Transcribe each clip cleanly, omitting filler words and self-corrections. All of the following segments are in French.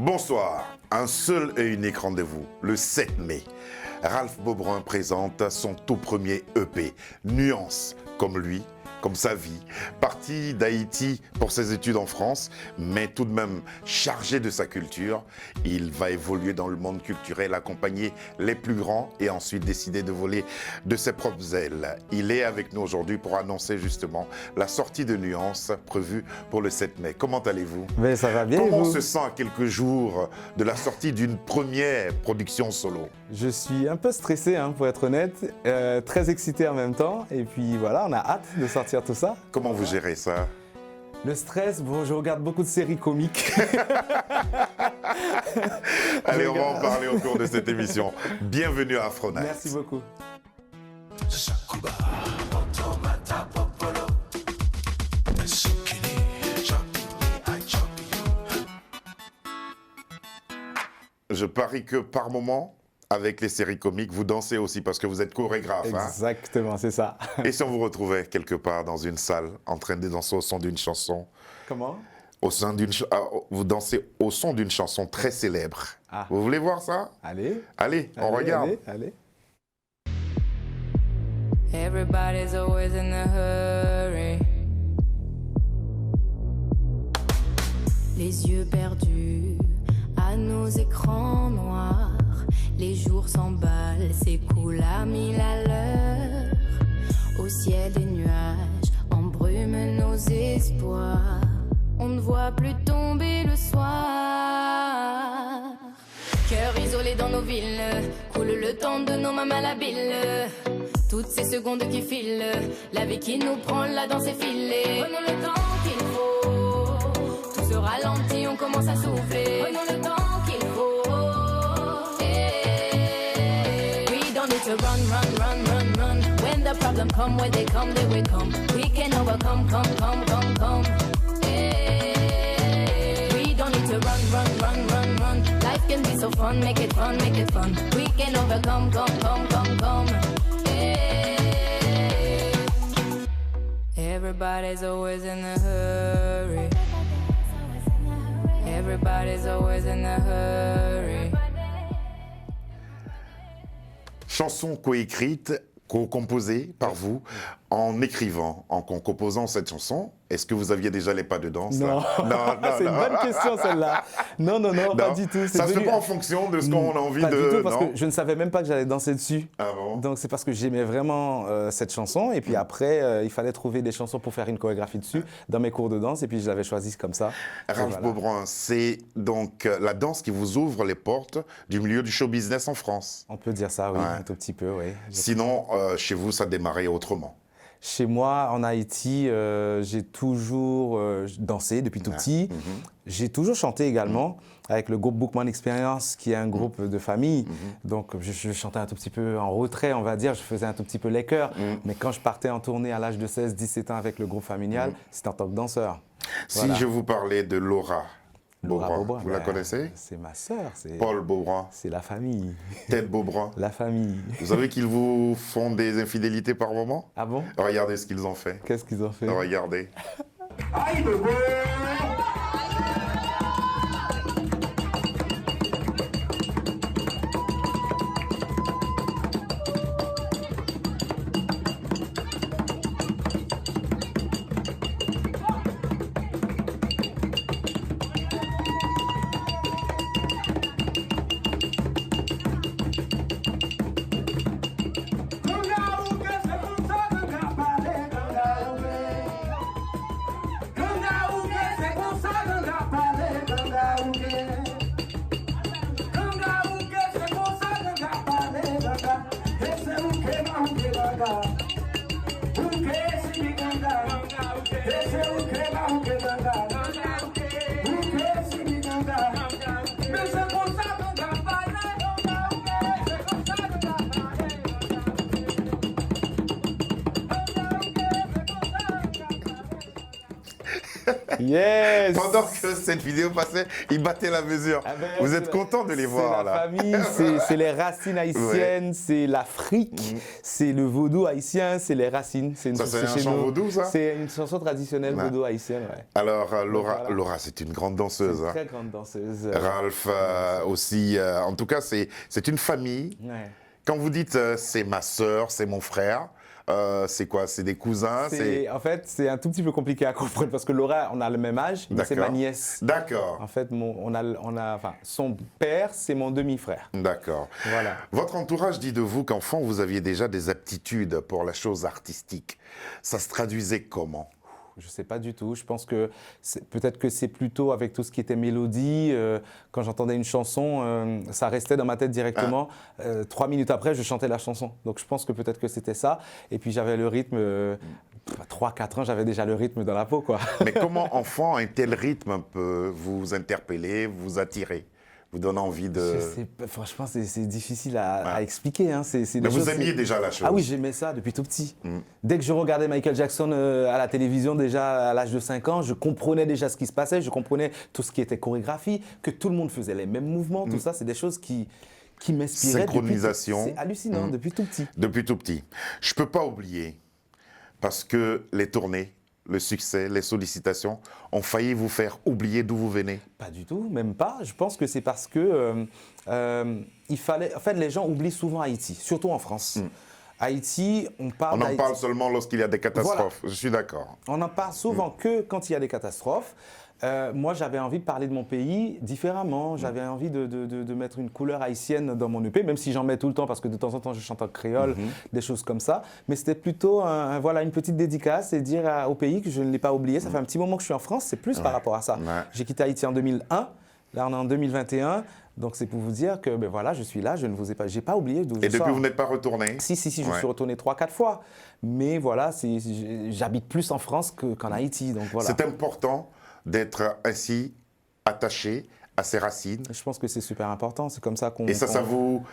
Bonsoir, un seul et unique rendez-vous, le 7 mai. Ralph Beaubrun présente son tout premier EP, Nuance, comme lui, comme sa vie, parti d'Haïti pour ses études en France, mais tout de même chargé de sa culture. Il va évoluer dans le monde culturel, accompagner les plus grands et ensuite décider de voler de ses propres ailes. Il est avec nous aujourd'hui pour annoncer justement la sortie de Nuance prévue pour le 7 mai. Comment allez-vous? Mais ça va bien. Comment on vous se sent à quelques jours de la sortie d'une première production solo? Je suis un peu stressé, pour être honnête, très excité en même temps. Et puis voilà, on a hâte de sortir tout ça. Comment vous gérez ça? Le stress, bon, je regarde beaucoup de séries comiques. Allez, on va en parler au cours de cette émission. Bienvenue à Afro Night. Merci beaucoup. Je parie que par moment, avec les séries comiques, vous dansez aussi parce que vous êtes chorégraphe. Exactement, c'est ça. Et si on vous retrouvait quelque part dans une salle en train de danser au son d'une chanson, Comment? vous dansez au son d'une chanson très célèbre. Ah. Vous voulez voir ça? Allez. Allez, on regarde. Allez. Everybody's always in a hurry. Les yeux perdus à nos écrans noirs. Les jours s'emballent, s'écoulent à 1000 à l'heure. Au ciel des nuages embrument nos espoirs. On ne voit plus tomber le soir. Cœur isolé dans nos villes, coule le temps de nos mains malhabiles. Toutes ces secondes qui filent, la vie qui nous prend, la danse est filée. Prenons le temps qu'il faut, tout se ralentit, on commence à souffler. Prenons le temps qu'il faut. We don't need to run. When the problem come, when they come, they will come. We can overcome, come. We don't need to run. Life can be so fun, make it fun. We can overcome, come. Everybody's always in a hurry. Everybody's always in a hurry. Chanson coécrite, co-composée par vous, en écrivant, en composant cette chanson. Est-ce que vous aviez déjà les pas de danse? Non, c'est une bonne question celle-là. Non, pas du tout. Ça se fait pas en fonction de ce qu'on a envie pas de... du tout, parce non que je ne savais même pas que j'allais danser dessus. Ah bon? Donc c'est parce que j'aimais vraiment cette chanson. Et puis après, il fallait trouver des chansons pour faire une chorégraphie dessus dans mes cours de danse. Et puis je l'avais choisi comme ça. Ralph Beaubrun, c'est donc la danse qui vous ouvre les portes du milieu du show business en France. On peut dire ça, oui, Ouais. un tout petit peu, oui. Sinon, chez vous, ça démarrait autrement. Chez moi, en Haïti, j'ai toujours dansé depuis tout petit. J'ai toujours chanté également avec le groupe Bookman Experience, qui est un groupe de famille. Donc, je chantais un tout petit peu en retrait, on va dire. Je faisais un tout petit peu les chœurs. Mais quand je partais en tournée à l'âge de 16-17 ans avec le groupe familial, c'était en tant que danseur. Si je vous parlais de Laura Beaubrun, vous la connaissez? C'est ma sœur. Paul Beaubrun. C'est la famille. Ted Beaubrun. La famille. Vous savez qu'ils vous font des infidélités par moment? Ah bon? Regardez ce qu'ils ont fait. Qu'est-ce qu'ils ont fait? Regardez. Aïe, bébé! Ganga, Yes. Pendant que cette vidéo passait, ils battaient la mesure. Ah ben, Vous c'est êtes content de les C'est voir, la là. famille, c'est les racines haïtiennes, c'est l'Afrique, c'est le vaudou haïtien, c'est les racines. Ça, c'est un chez chant nous. vaudou, ça? C'est une chanson traditionnelle Ouais. vaudou haïtienne, ouais. Alors, Laura, voilà. Laura, c'est une grande danseuse. Une Hein. très grande danseuse. Ralph aussi. En tout cas, c'est une famille. Ouais. Quand vous dites c'est ma sœur, c'est mon frère, c'est quoi? C'est des cousins? En fait, c'est un tout petit peu compliqué à comprendre parce que Laura, on a le même âge, mais c'est ma D'accord. nièce. D'accord. En fait, son père, c'est mon demi-frère. D'accord. Voilà. Votre entourage dit de vous qu'enfant, vous aviez déjà des aptitudes pour la chose artistique. Ça se traduisait comment? Je ne sais pas du tout. Je pense que peut-être que c'est plutôt avec tout ce qui était mélodie. Quand j'entendais une chanson, ça restait dans ma tête directement. 3 minutes après, je chantais la chanson. Donc je pense que peut-être que c'était ça. Et puis j'avais le rythme, 3-4 ans, j'avais déjà le rythme dans la peau, quoi. Mais comment, enfant, un tel rythme peut vous interpeller, vous attirer, vous donne envie de... Je sais pas, franchement, c'est difficile à expliquer. Hein. C'est Mais des vous choses, aimiez déjà la chose. Ah oui, j'aimais ça depuis tout petit. Dès que je regardais Michael Jackson à la télévision, déjà à l'âge de 5 ans, je comprenais déjà ce qui se passait, je comprenais tout ce qui était chorégraphie, que tout le monde faisait les mêmes mouvements, tout ça, c'est des choses qui m'inspiraient. Synchronisation. C'est hallucinant, depuis tout petit. Depuis tout petit. Je ne peux pas oublier, parce que les tournées, le succès, les sollicitations ont failli vous faire oublier d'où vous venez. Pas du tout, même pas. Je pense que c'est parce que il fallait. En fait, les gens oublient souvent Haïti, surtout en France. Haïti, on parle On en d'Haïti. parle seulement lorsqu'il y a des catastrophes. Je suis d'accord. On en parle souvent que quand il y a des catastrophes. Moi, j'avais envie de parler de mon pays différemment. J'avais envie de mettre une couleur haïtienne dans mon EP, même si j'en mets tout le temps parce que de temps en temps, je chante en créole, des choses comme ça. Mais c'était plutôt voilà, une petite dédicace et dire au pays que je ne l'ai pas oublié. Ça fait un petit moment que je suis en France, c'est plus par rapport à ça. Ouais. J'ai quitté Haïti en 2001. Là, on est en 2021. Donc, c'est pour vous dire que ben voilà, je suis là, je ne vous ai pas, j'ai pas oublié d'où je Et depuis, sors. vous n'êtes pas retourné? Si, je Ouais. suis retourné 3-4 fois. Mais voilà, j'habite plus en France qu'en Haïti. Donc voilà. C'est important d'être ainsi attaché à ses racines. Je pense que c'est super important. C'est comme ça qu'on. Et ça vous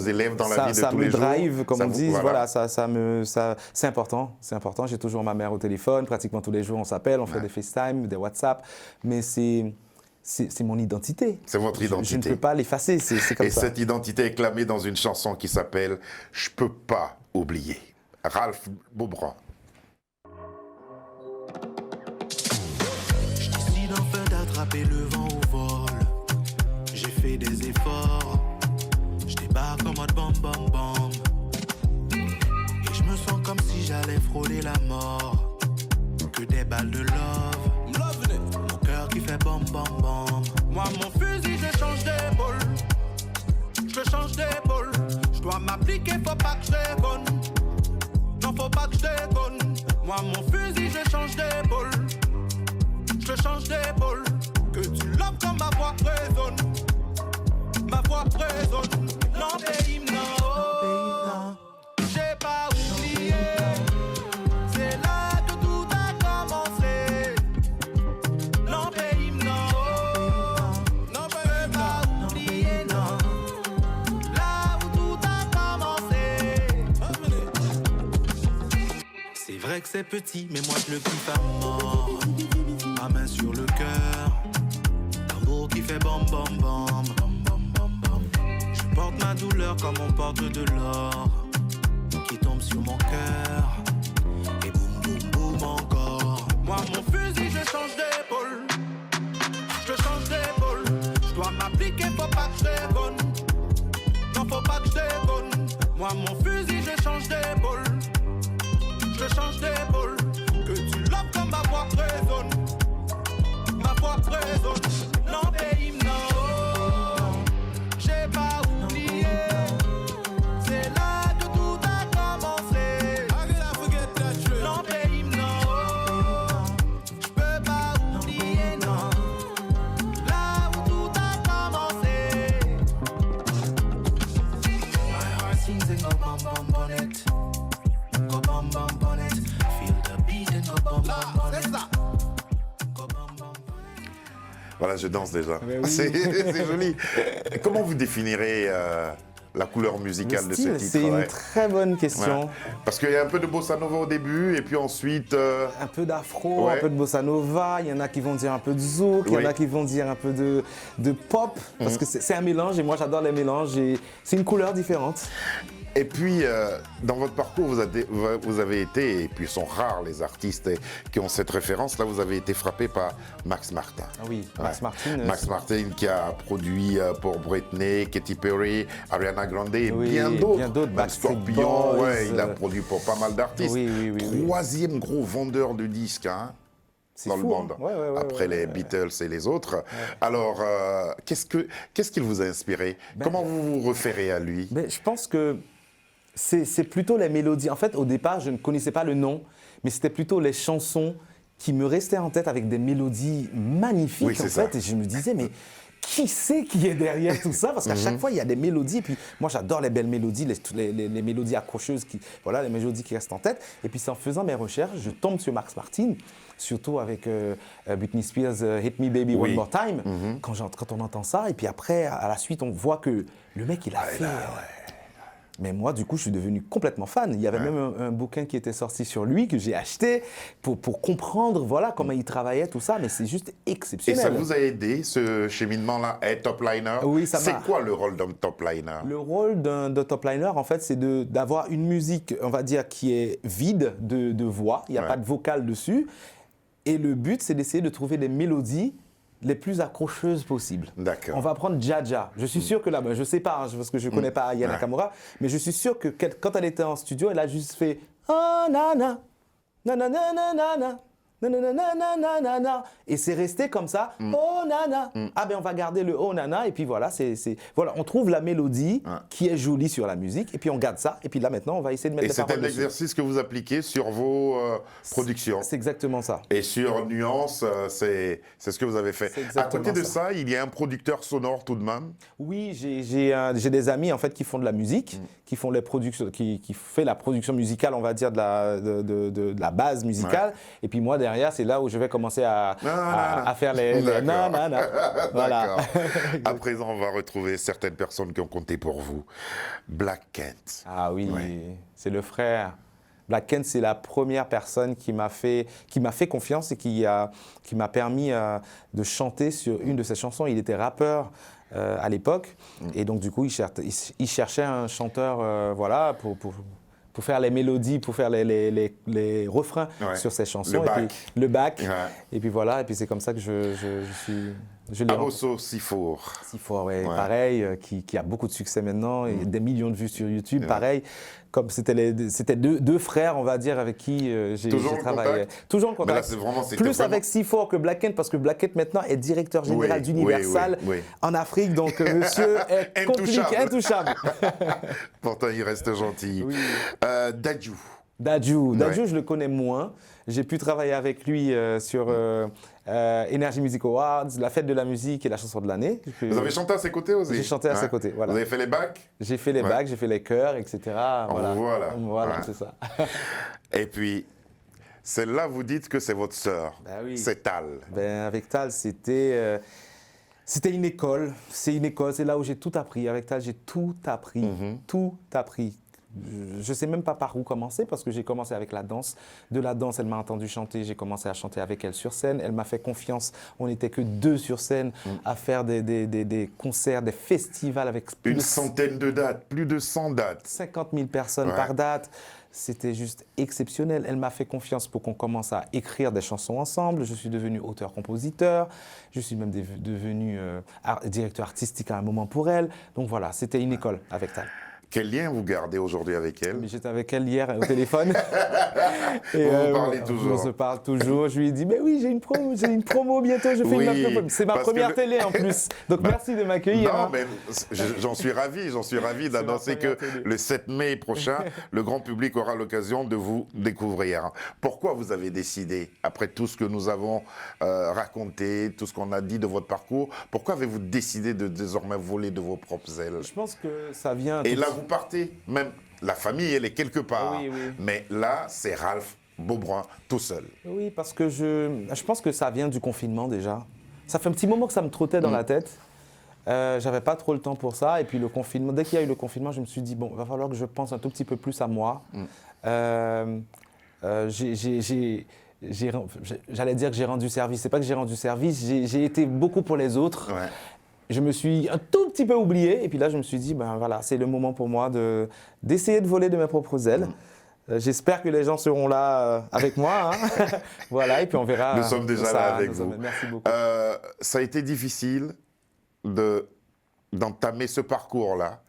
élève dans la vie de ça tous me les jours. drive, comme Ça on vous- dit. Voilà, c'est important. C'est important. J'ai toujours ma mère au téléphone. Pratiquement tous les jours, on s'appelle, on fait des FaceTime, des WhatsApp. Mais c'est mon identité. C'est votre Je ne identité. peux pas l'effacer. C'est comme Et ça. cette identité est clamée dans une chanson qui s'appelle « Je peux pas oublier ». Ralph Beaubrun. Je décide enfin d'attraper le vent au vol. J'ai fait des efforts. Je débarque en mode bam bam bam. Et je me sens comme si j'allais frôler la mort. Que des balles de love. Mon cœur qui fait bam bam bam. Moi mon fusil je change d'épaule. Je change d'épaule. Je dois m'appliquer, faut pas que je déconne. Non faut pas que je déconne. Moi mon fusil je change d'épaule. Je change d'épaule. Que tu l'aimes comme ma voix résonne. Ma voix résonne. Non, baby, non. J'ai pas oublié. C'est là que tout a commencé. Non, baby, non. Non, baby, pas oublié, non. Là où tout a commencé. C'est vrai que c'est petit, mais moi je le kiffe à mort. Ma main sur le cœur, tambour qui fait bam bam bam. Je porte ma douleur comme on porte de l'or, qui tombe sur mon cœur. Et boum boum boum encore. Moi mon fusil je change d'épaule. Je change d'épaule. Je dois m'appliquer, faut pas que je déconne. Non faut pas que je déconne. Moi mon fusil je change d'épaule. Je change d'épaule. Que tu l'aimes comme ma voix résonne. Ma voix résonne. Non, baby, non. J'ai pas oublié. C'est là que tout a commencé. Non, baby, non. J'peux pas oublier, non. Là où tout a commencé. My heart sings and go bum bum on it. Go bum bum on it. Feel the beat and go bum bum on it. Go bum bum on it. Voilà, je danse déjà. Mais oui. C'est joli. Comment vous définirez la couleur musicale Le de style, ce titre? c'est une Ouais. très bonne question. Ouais. Parce qu'il y a un peu de bossa nova au début, et puis ensuite... Un peu d'afro, Ouais. un peu de bossa nova, il y en a qui vont dire un peu de zouk, il y en Oui. a qui vont dire un peu de pop, parce que c'est un mélange et moi j'adore les mélanges et c'est une couleur différente. Et puis, dans votre parcours, vous avez été, et puis ils sont rares les artistes qui ont cette référence, là vous avez été frappé par Max Martin. Ah oui, Max Martin. Max Martin qui a produit pour Britney, Katy Perry, Ariana Grande et Oui, bien bien d'autres. d'autres, Même Backstreet Scorpion, Boys, ouais, il a produit pour pas mal d'artistes. Oui, oui, oui, oui. Troisième gros vendeur de disques, hein, C'est dans fou, le hein. monde, Ouais, après les Beatles et les autres. Alors, qu'est-ce qu'il vous a inspiré? Comment vous vous référez à lui? Mais je pense que c'est plutôt les mélodies. En fait, au départ, je ne connaissais pas le nom, mais c'était plutôt les chansons qui me restaient en tête avec des mélodies magnifiques, Oui, en c'est fait. ça. Et je me disais, mais qui c'est qui est derrière tout ça? Parce qu'à chaque fois, il y a des mélodies. Et puis, moi, j'adore les belles mélodies, les mélodies accrocheuses, voilà, les mélodies qui restent en tête. Et puis, c'est en faisant mes recherches, je tombe sur Max Martin, surtout avec Britney Spears, Hit Me Baby Oui. One More Time, quand on entend ça. Et puis après, à la suite, on voit que le mec, il a fait... Mais moi, du coup, je suis devenu complètement fan. Il y avait même un bouquin qui était sorti sur lui que j'ai acheté pour comprendre voilà, comment il travaillait, tout ça. Mais c'est juste Et exceptionnel. ça vous a aidé, ce cheminement-là, à être top liner? Oui, ça C'est m'a. quoi le rôle d'un top liner? Le rôle de top liner, en fait, c'est d'avoir une musique, on va dire, qui est vide de voix. Il n'y a Ouais. pas de vocal dessus. Et le but, c'est d'essayer de trouver des mélodies les plus accrocheuses possibles. D'accord. On va prendre Jaja. Je suis sûr que là, je ne sais pas, hein, parce que je ne connais pas Aya Ouais. Nakamura, mais je suis sûr que quand elle était en studio, elle a juste fait « Oh, nana, nana, nana, nana. Nanana. Et c'est resté comme ça, oh nana. Ah ben on va garder le oh nana et puis voilà, voilà, on trouve la mélodie qui est jolie sur la musique et puis on garde ça et puis là maintenant on va essayer de mettre Et les c'était paroles dessus. l'exercice que vous appliquez sur vos productions. C'est exactement ça. Et sur Nuance, c'est ce que vous avez fait. C'est À exactement côté de ça. ça, il y a un producteur sonore tout de même. Oui, j'ai des amis en fait qui font de la musique, qui font les productions, qui fait la production musicale, on va dire de la base musicale. Et puis moi derrière, c'est là où je vais commencer à faire les D'accord. nanana. Voilà. D'accord. À présent, on va retrouver certaines personnes qui ont compté pour vous. Black Kent. Ah oui, Ouais. c'est le frère. Black Kent, c'est la première personne qui m'a fait confiance et qui m'a permis de chanter sur une de ses chansons. Il était rappeur à l'époque et donc du coup, il cherchait un chanteur voilà, pour faire les mélodies, pour faire les refrains Ouais. sur ses chansons. Le Et bac. puis, le bac. Ouais. Et puis voilà, et puis c'est comme ça que je l'ai rencontré. Amosso Sifour. Si fort, ouais. Ouais. Pareil, qui a beaucoup de succès maintenant, et des millions de vues sur YouTube, pareil. Comme c'était deux frères, on va dire, avec qui j'ai Toujours en travaillé. contact? Toujours en Mais là, contact. c'était Plus vraiment- avec Sifor que Black Kent, parce que Black Kent maintenant est directeur général Oui, d'Universal oui, oui. en Afrique, donc monsieur est compliqué, intouchable. Pourtant, il reste gentil. Oui. Dadju. Dadju, Ouais. je le connais moins. J'ai pu travailler avec lui sur Energy Music Awards, la fête de la musique et la chanson de l'année. Vous avez chanté à ses côtés aussi? J'ai chanté à ses côtés, voilà. Vous avez fait les bacs? J'ai fait les Ouais. bacs, j'ai fait les chœurs, etc. Voilà, Voilà. Ouais. c'est ça. Et puis, celle-là, vous dites que c'est votre sœur. Bah oui. C'est Tal. Ben, avec Tal, c'était une école. C'est une école, c'est là où j'ai tout appris. Avec Tal, j'ai tout appris. Tout appris. Je ne sais même pas par où commencer parce que j'ai commencé avec la danse. De la danse, elle m'a entendu chanter. J'ai commencé à chanter avec elle sur scène. Elle m'a fait confiance. On n'était que deux sur scène à faire des concerts, des festivals avec plus Une de centaine de dates, plus de 100 dates. 50 000 personnes Ouais. par date. C'était juste exceptionnel. Elle m'a fait confiance pour qu'on commence à écrire des chansons ensemble. Je suis devenu auteur-compositeur. Je suis même devenu directeur artistique à un moment pour elle. Donc voilà, c'était une école avec Tal. Quel lien vous gardez aujourd'hui avec elle? Mais j'étais avec elle hier au téléphone. Et, Vous vous parlez toujours. On se parle toujours. Je lui ai dit, mais oui, j'ai une promo bientôt. Je fais Oui, c'est ma parce que première le- télé en plus. Donc merci de m'accueillir. Non, hein. mais j'en suis ravi d'annoncer que première télé. le 7 mai prochain, le grand public aura l'occasion de vous découvrir. Pourquoi vous avez décidé, après tout ce que nous avons raconté, tout ce qu'on a dit de votre parcours, pourquoi avez-vous décidé de désormais voler de vos propres ailes? Je pense que ça vient. Et tout- là, vous partez, même la famille, elle est quelque part. Oui, oui. Mais là, c'est Ralph Beaubrun tout seul. Oui, parce que je pense que ça vient du confinement déjà. Ça fait un petit moment que ça me trottait dans la tête. J'avais pas trop le temps pour ça. Et puis le confinement, dès qu'il y a eu le confinement, je me suis dit, bon, il va falloir que je pense un tout petit peu plus à moi. J'allais dire que j'ai rendu service. C'est pas que j'ai rendu service, j'ai été beaucoup pour les autres. Ouais. Je me suis un tout petit peu oublié. Et puis là, je me suis dit, ben voilà, c'est le moment pour moi d'essayer de voler de mes propres ailes. J'espère que les gens seront là avec moi. Hein. Voilà, et puis on verra. Nous sommes déjà là avec vous. Merci beaucoup. Ça a été difficile d'entamer ce parcours-là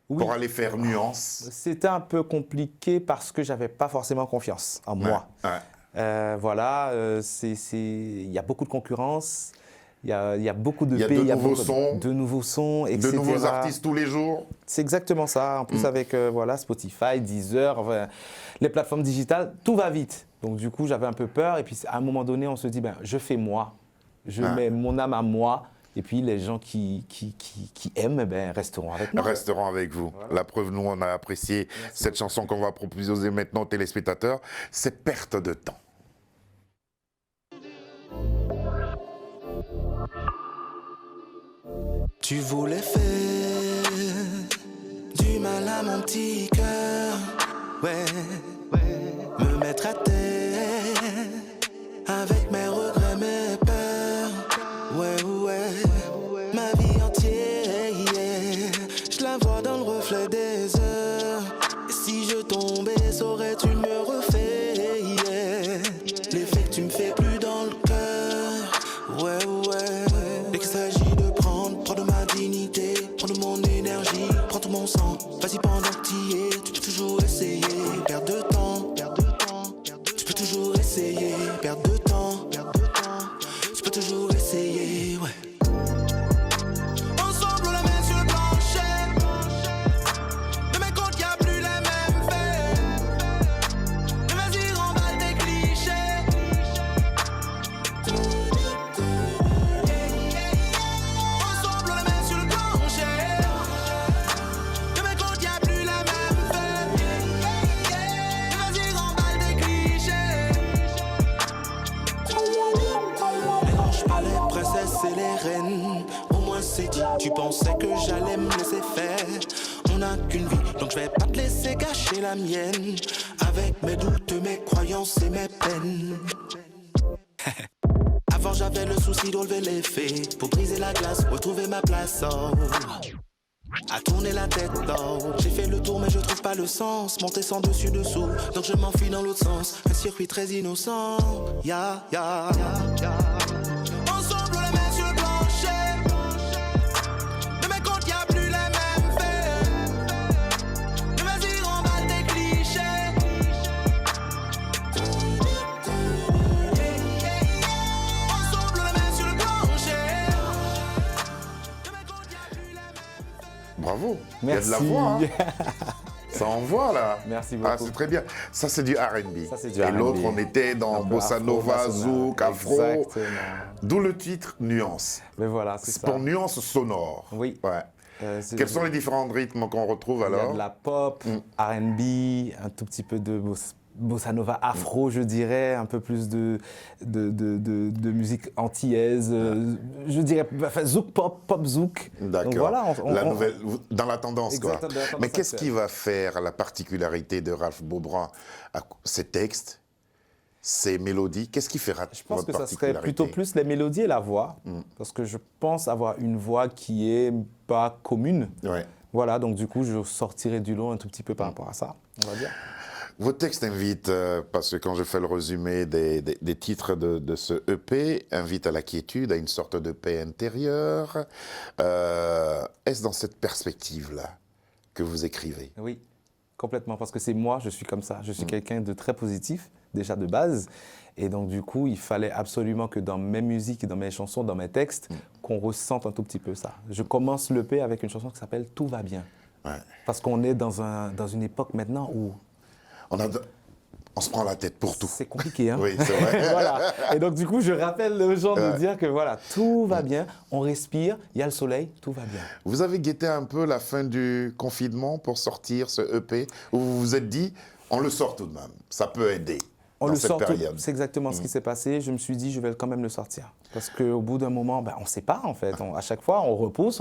Oui. pour aller faire Nuance. C'était un peu compliqué parce que j'avais pas forcément confiance en moi. Ouais. Voilà, il y a beaucoup de concurrence, il y a beaucoup de Il y a pays, de nouveaux sons, etc. De nouveaux artistes tous les jours. C'est exactement ça. En plus, avec voilà, Spotify, Deezer, enfin, les plateformes digitales, tout va vite. Donc, du coup, j'avais un peu peur. Et puis, à un moment donné, on se dit, ben, je fais moi. Je mets mon âme à moi. Et puis, les gens qui aiment, ben, resteront avec moi. Resteront avec vous. Voilà. La preuve, nous, on a apprécié cette chanson qu'on va proposer maintenant aux téléspectateurs. C'est Perte de temps. Tu voulais faire du mal à mon petit cœur, ouais, me mettre à terre avec mes regrets, mes peurs, ouais, ma vie entière, yeah. Je la vois dans le reflet des heures. Et si je tombais, saurais-tu me refaire, yeah. L'effet que tu me fais plus dans le cœur, ouais. Et qu'il s'agit de prendre de ma dignité, prends de mon énergie, prends tout mon sang. Vas-y pendant que t'y es, tu peux toujours essayer, perdre de temps. Tu peux toujours essayer, perdre de temps. Tu peux toujours essayer, ouais. Ensemble, la main sur le plancher. De mes comptes, y'a plus les mêmes faits. Mais vas-y, remballe tes clichés. C'est les reines, au moins c'est dit. Tu pensais que j'allais me laisser faire. On n'a qu'une vie, donc je vais pas te laisser gâcher la mienne. Avec mes doutes, mes croyances et mes peines. Avant j'avais le souci de relever les faits. Pour briser la glace, retrouver ma place, oh. À tourner la tête, oh. J'ai fait le tour mais je trouve pas le sens. Monter sans dessus dessous, donc je m'enfuis dans l'autre sens. Un circuit très innocent, ya. Bravo. Merci. Il y a de la voix. Hein. Ça envoie là. Merci beaucoup. Ah, c'est très bien. Ça, c'est du R&B. Ça, c'est du Et R&B. l'autre, on était dans Bossa Nova, Zouk, Afro. Exactement. D'où le titre Nuance. Mais voilà, c'est C'est ça. pour nuance sonore. Oui. Ouais. Quels sont les différents rythmes qu'on retrouve alors? Il y a de la pop, R&B, un tout petit peu de bossa nova afro, je dirais, un peu plus de musique antillaise, je dirais, enfin, zouk pop zouk. D'accord. Donc voilà, la nouvelle, dans la tendance, Exactement, quoi. dans la tendance Mais qu'est-ce actuelle. qui va faire la particularité de Ralph Beaubrun? Ses textes, ses mélodies, qu'est-ce qui fera Je pense votre que ça serait particularité? plutôt plus les mélodies et la voix, parce que je pense avoir une voix qui est pas commune. Ouais. Voilà, donc du coup, je sortirai du lot un tout petit peu par rapport à ça, on va dire. Votre texte invite, parce que quand je fais le résumé des titres de ce EP, invite à la quiétude, à une sorte de paix intérieure. Est-ce dans cette perspective-là que vous écrivez? Oui, complètement, parce que c'est moi, je suis comme ça. Je suis quelqu'un de très positif, déjà de base. Et donc, du coup, il fallait absolument que dans mes musiques, dans mes chansons, dans mes textes, qu'on ressente un tout petit peu ça. Je commence l'EP avec une chanson qui s'appelle « Tout va bien Ouais. ». Parce qu'on est dans une époque maintenant où On se prend la tête pour tout. c'est compliqué. Hein. Oui, c'est vrai. Voilà. Et donc, du coup, je rappelle aux gens de dire que voilà, tout va bien, on respire, il y a le soleil, tout va bien. Vous avez guetté un peu la fin du confinement pour sortir ce EP, où vous vous êtes dit, on le sort tout de même, ça peut aider. dans cette période. C'est exactement ce qui s'est passé. Je me suis dit, je vais quand même le sortir. Parce qu'au bout d'un moment, on ne sait pas en fait. À chaque fois, on repousse.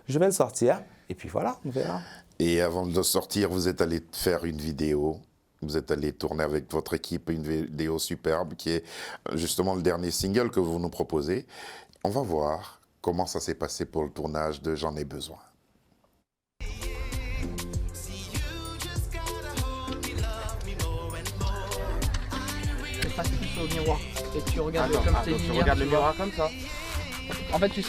Je vais le sortir. Et puis voilà, on verra. Et avant de le sortir, vous êtes allé faire une vidéo. Vous êtes allé tourner avec votre équipe une vidéo superbe qui est justement le dernier single que vous nous proposez. On va voir comment ça s'est passé pour le tournage de J'en ai besoin. Au miroir et tu regardes comme tes lumières. Tu regardes le miroir comme ça. En fait, tu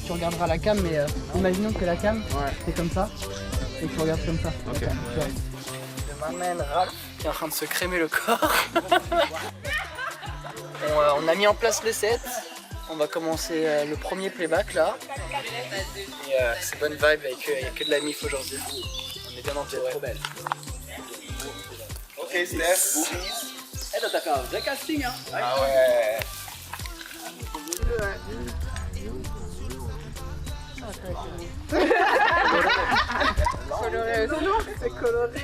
regarderas la cam, mais imaginons que la cam, c'est comme ça et tu regardes comme ça. Ok. Je m'amène Ralph qui est en train de se crémer le corps. On a mis en place le set. On va commencer le premier playback là. Et c'est bonne vibe avec il n'y a que de la mif aujourd'hui. On est bien entouré. Trop belle. Ok Steph, boobies. Eh, t'as fait un vrai casting, hein. Ah ouais. Coloré aussi. C'est coloré.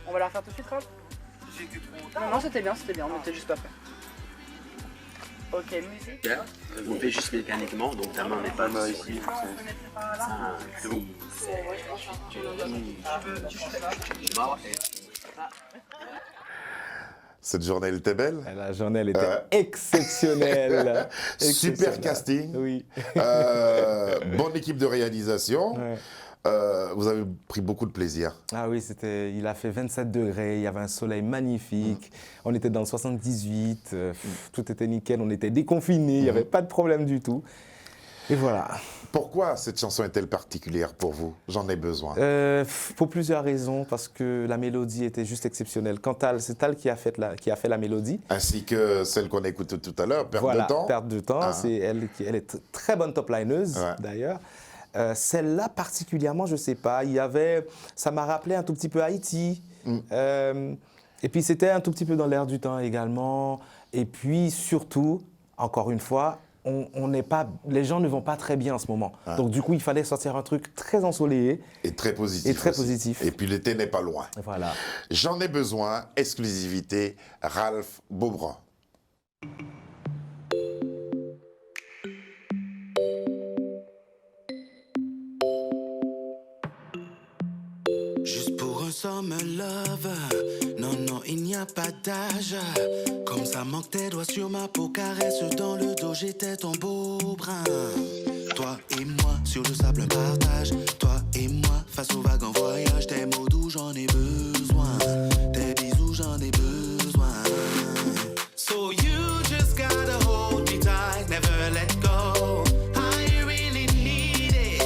On va la refaire tout de suite, Rob? Non, c'était bien, on était juste pas fait. Ok, musique. On fait juste mécaniquement, donc ta main n'est pas là ici. C'est bon. Cette journée, elle était belle. La journée, elle était exceptionnelle. Super casting. Oui. Bonne équipe de réalisation. Ouais. Vous avez pris beaucoup de plaisir. Ah oui, il a fait 27 degrés, il y avait un soleil magnifique, on était dans le 78, tout était nickel, on était déconfinés, il n'y avait pas de problème du tout. Et voilà. Pourquoi cette chanson est-elle particulière pour vous? J'en ai besoin. Pour plusieurs raisons, parce que la mélodie était juste exceptionnelle. C'est Tal qui a fait la mélodie. Ainsi que celle qu'on a écoutée tout à l'heure, Perte de temps. Perte de temps, c'est elle est très bonne top lineuse d'ailleurs. Celle-là particulièrement, je ne sais pas, ça m'a rappelé un tout petit peu Haïti. Et puis c'était un tout petit peu dans l'air du temps également. Et puis surtout, encore une fois, les gens ne vont pas très bien en ce moment. Donc du coup, il fallait sortir un truc très ensoleillé. Et très positif. Et puis l'été n'est pas loin. Voilà. J'en ai besoin, exclusivité, Ralph Beaubrun. Juste pour un summer love, non, il n'y a pas d'âge. Comme ça manque tes doigts sur ma peau, caresse dans le dos, j'étais ton beau brin. Toi et moi, sur le sable, un partage. Toi et moi, face aux vagues en voyage. Tes mots doux, j'en ai besoin. Tes bisous, j'en ai besoin. So you just gotta hold me tight, never let go. I really need it.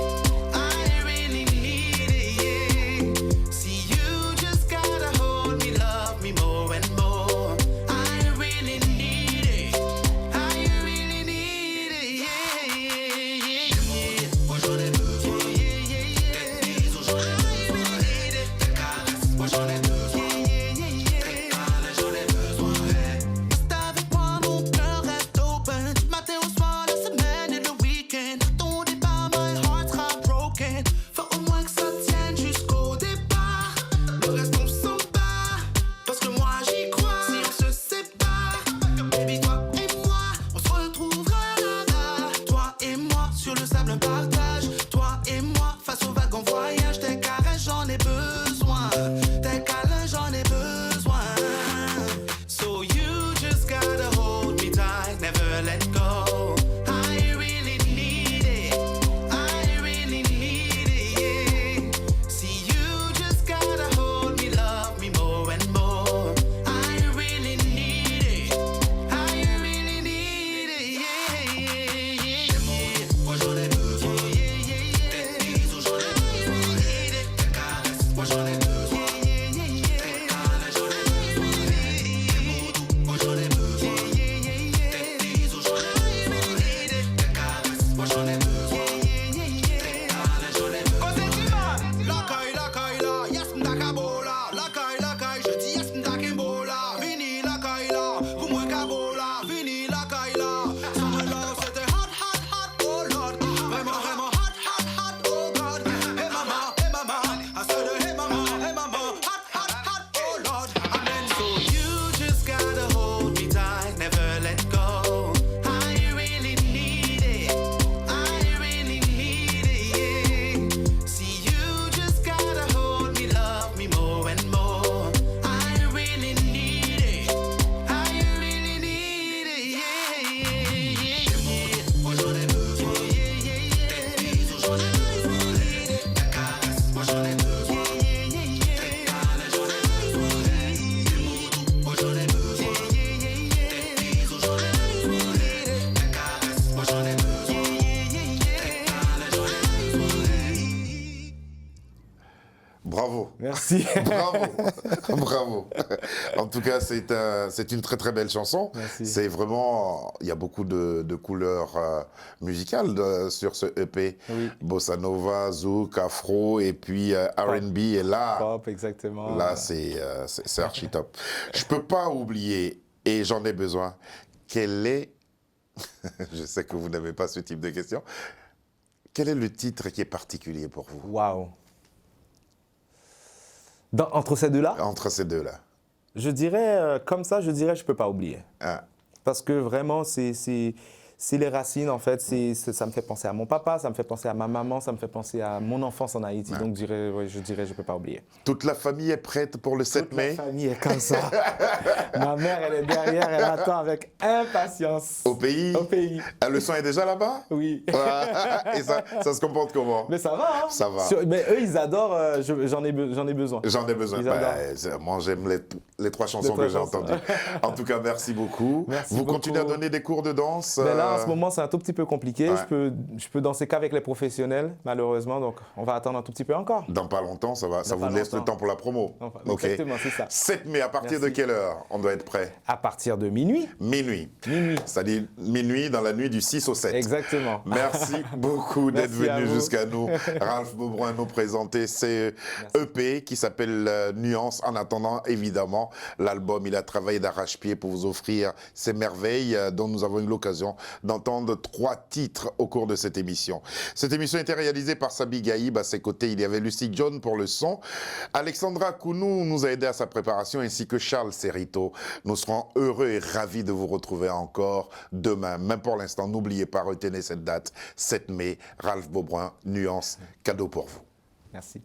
I really need it, yeah. See, you just gotta hold me, love me more and more. I really need it. I really need it, yeah. Moi j'en ai besoin. Tes bisous, j'en ai besoin. Tes caresses, moi Merci. Bravo, bravo. En tout cas, c'est une très très belle chanson. Merci. C'est vraiment, il y a beaucoup de couleurs musicales sur ce EP. Oui. Bossa Nova, Zouk, Afro et puis R&B. Et là, Pop, exactement. là c'est archi top. Je peux pas oublier, et j'en ai besoin, quel est, je sais que vous n'avez pas ce type de question, quel est le titre qui est particulier pour vous? Waouh. Entre ces deux-là, Entre ces deux-là. je dirais, comme ça, je dirais, je peux pas oublier. Ah. Parce que vraiment, c'est les racines, en fait. Ça me fait penser à mon papa, ça me fait penser à ma maman, ça me fait penser à mon enfance en Haïti. Donc, je dirais, je peux pas oublier. Toute la famille est prête pour le 7 mai? Toute la famille est comme ça. Ma mère, elle est derrière, elle attend avec impatience. Au pays? Au pays. Ah, le son est déjà là-bas? Oui. Et ça se comporte comment? Mais ça va, hein? Ça va. Mais eux, ils adorent, j'en ai besoin. J'en ai besoin. Ils adorent. Moi, j'aime les trois chansons que j'ai entendues. En tout cas, merci beaucoup. Merci Vous beaucoup. continuez à donner des cours de danse? Mais là, en ce moment, c'est un tout petit peu compliqué. Ouais. Je peux danser qu'avec les professionnels, malheureusement. Donc, on va attendre un tout petit peu encore. Dans pas longtemps, ça va. Ça vous pas laisse le longtemps. temps pour la promo. Enfin, Ok. exactement, c'est ça. 7 mai, à partir de Merci. quelle heure on doit être prêt? À partir de minuit. Minuit. Minuit. C'est-à-dire minuit dans la nuit du 6 au 7. Exactement. Merci beaucoup d'être Merci à venu vous. jusqu'à nous. Ralph Beaubrun nous présenter ce EP qui s'appelle Nuance. En attendant, évidemment, l'album, il a travaillé d'arrache-pied pour vous offrir ces merveilles dont nous avons eu l'occasion d'entendre 3 titres au cours de cette émission. Cette émission a été réalisée par Sabi Gaïb. À ses côtés, il y avait Lucie John pour le son. Alexandra Kounou nous a aidé à sa préparation, ainsi que Charles Serrito. Nous serons heureux et ravis de vous retrouver encore demain. Même pour l'instant, n'oubliez pas, retenez cette date, 7 mai, Ralph Beaubrun, Nuance, cadeau pour vous. Merci.